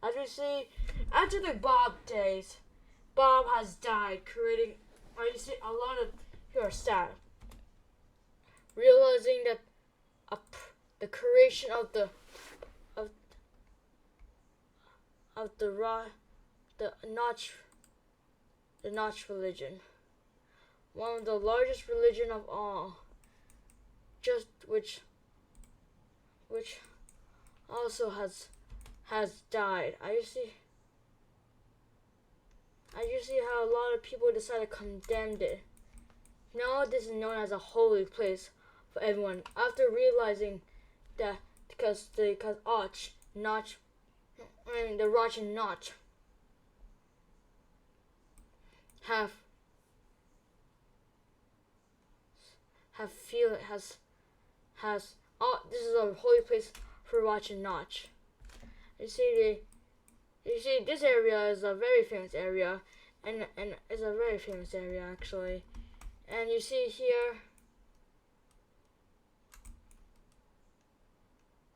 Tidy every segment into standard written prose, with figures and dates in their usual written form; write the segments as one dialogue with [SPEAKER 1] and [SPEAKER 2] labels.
[SPEAKER 1] As we see, after the Bob days, Bob has died, creating. As you see, a lot of people are sad, realizing that the creation of of the Notch religion, one of the largest religion of all, just which also has died. I see how a lot of people decided to condemn it. Now this is known as a holy place for everyone. After realizing that because the Roch and Notch have feel has this is a holy place for Roch and Notch. You see this area is a very famous area, and it's a very famous area actually. And you see here,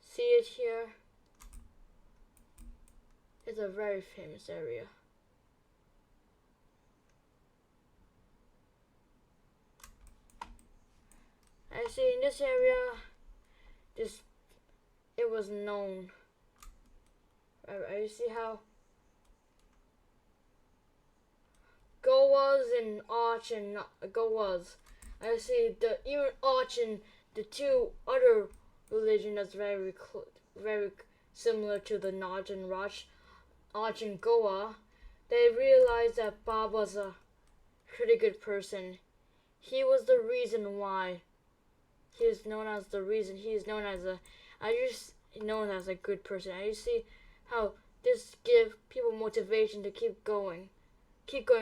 [SPEAKER 1] see it here. It's a very famous area. I see in this area, it was known. You see how Gowas and Och and Gowas. I see even Och and the two other religion that's very similar to the Notch and Roch, Och and Goa. They realized that Bob was a pretty good person. He was the reason why he is known as known as a good person. And you see how this gives people motivation to keep going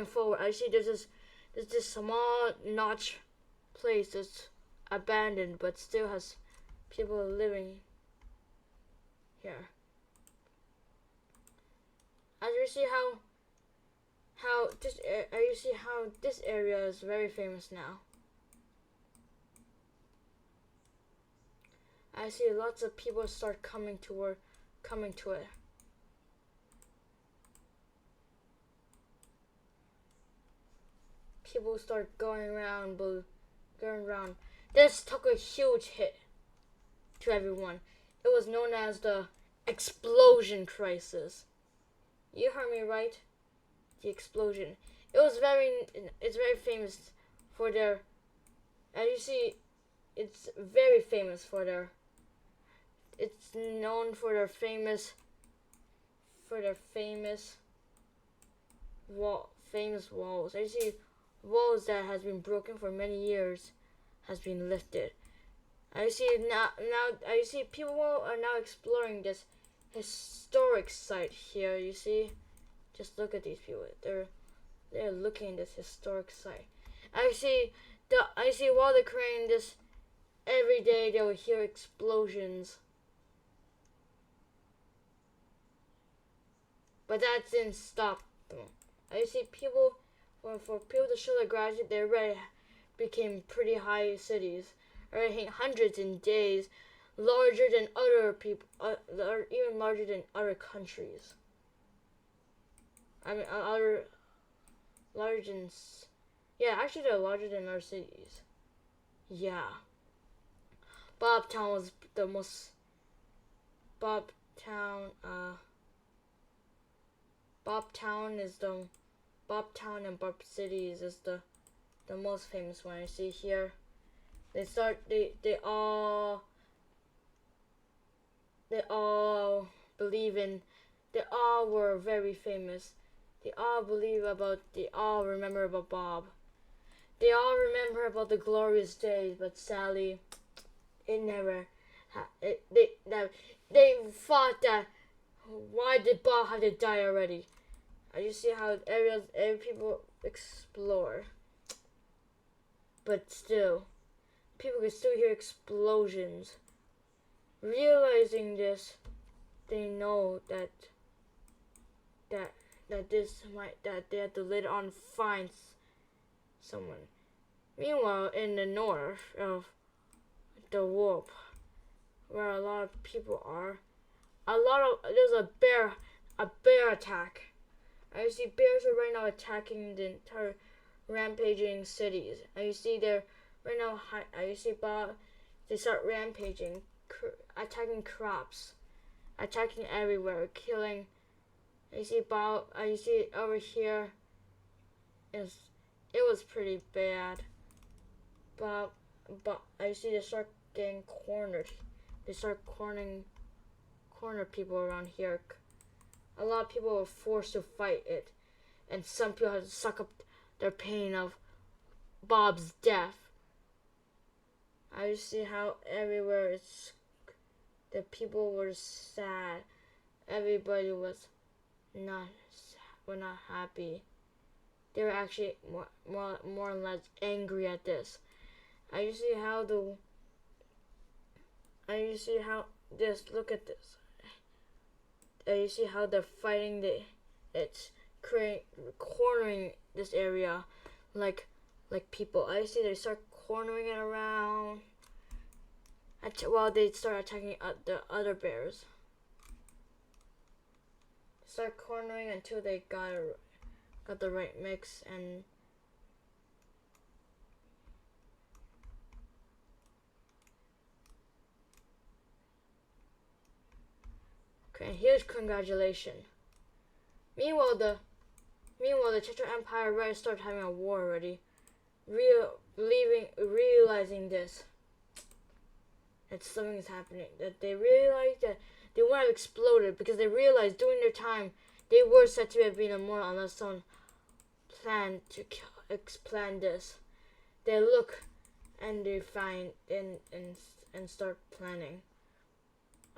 [SPEAKER 1] forward. I see there's this small Notch place that's abandoned but still has people living here. As you see how this area is very famous now. I see lots of people start coming to it. People start going around. This took a huge hit to everyone. It was known as the explosion crisis. You heard me right? The explosion. It's very famous for their, as you see, it's very famous for their, it's known for their famous walls. I see walls that has been broken for many years has been lifted. I see now I see people are now exploring this historic site here. You see, just look at these people. They're looking at this historic site. I see while they're creating this, every day they will hear explosions. But that didn't stop them. I see people, for people to show their gratitude, they already became pretty high cities, already hundreds in days, larger than other people, even larger than other countries. I mean, actually they're larger than our cities. Yeah. Bobtown was the most. Bobtown and Bob Cities is the most famous one. I see here. They all were very famous. They all remember about Bob. They all remember about the glorious days, but sadly, it never. They thought that, why did Bob have to die already? You see how every people explore, but still, people can still hear explosions. Realizing this, they know that they have to later on find someone. Meanwhile, in the north of the warp, where a lot of people are, there's a bear a bear attack. I see bears are right now attacking the entire rampaging cities. You see they're right now. You see they start rampaging, attacking crops, attacking everywhere, killing. You see you see over here. It was pretty bad. But I see they start getting cornered. They start corner people around here. A lot of people were forced to fight it, and some people had to suck up their pain of Bob's death. I see how everywhere the people were sad. Everybody was not happy. They were actually more or less angry at this. You see how look at this. You see how they're fighting it's cornering this area like people. I see they start cornering it around while they start attacking the other bears. Start cornering until they got the right mix and okay, here's congratulation. Meanwhile, the Tetra Empire already started having a war already. Realizing this, that something is happening. That they realized that they wouldn't have exploded because they realized during their time they were said to have been immortal unless someone planned to plan this. They look and they find and start planning.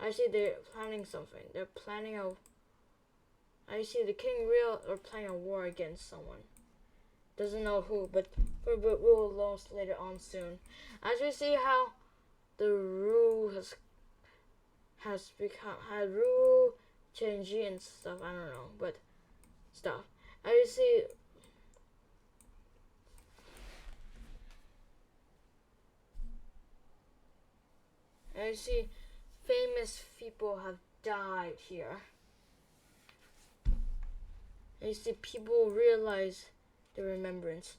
[SPEAKER 1] I see they're planning something. They're planning I see the king are planning a war against someone. Doesn't know who, but we'll learn later on soon. As we see how the Ru has Ru, Chenji and stuff. I don't know, but stuff. I see. I see famous people have died here. You see people realize the remembrance,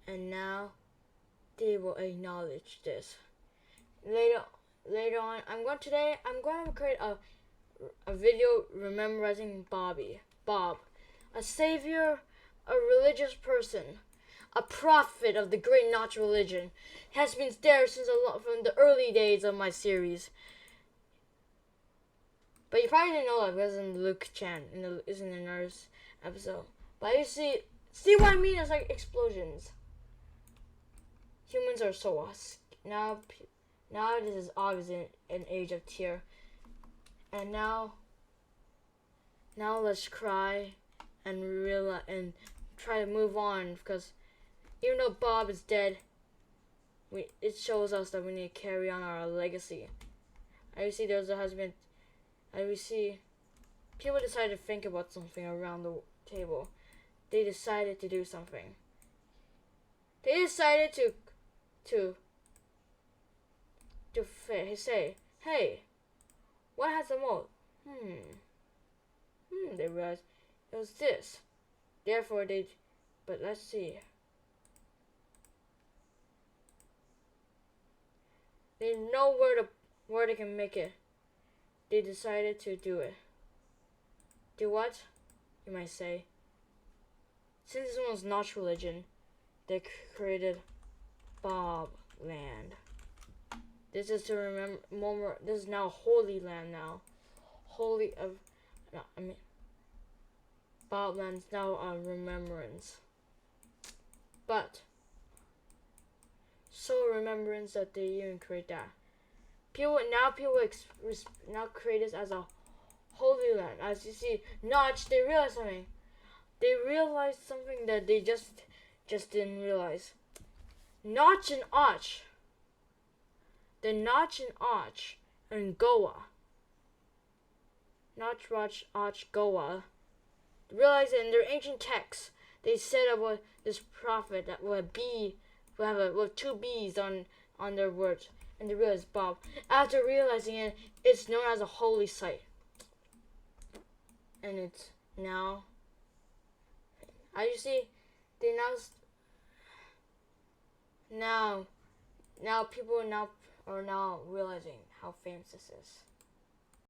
[SPEAKER 1] and now they will acknowledge this. Later on, I'm going to create a video remembering Bob, a savior, a religious person, a prophet of the great Notch religion. Has been there since from the early days of my series. But you probably didn't know that because in Luke Chan is in the nurse episode. But you see what I mean? It's like explosions. Humans are so now this is obviously an age of tear. And now let's cry and realize and try to move on, because even though Bob is dead, it shows us that we need to carry on our legacy. I see people decided to think about something around the table. They decided to do something. They decided to say, hey, what has the most? They realized it was this. Therefore, but let's see. They know where they can make it. They decided to do it. Do what? You might say. Since this one was Notch religion, they created Bob Land. This is to remember. This is now Holy Land now. Bob Land's now a remembrance. But so remembrance that they even create that. People now create this as a Holy Land. As you see, Notch, they realized something. They realized something that they just didn't realize. Notch and Arch. The Notch and Arch and Goa. Notch, Arch, Goa. Realized in their ancient texts, they said about this prophet that will have two B's on their words. And they realized Bob. After realizing it, it's known as a holy site. And it's now, as you see, they announced now people now are now realizing how famous this is.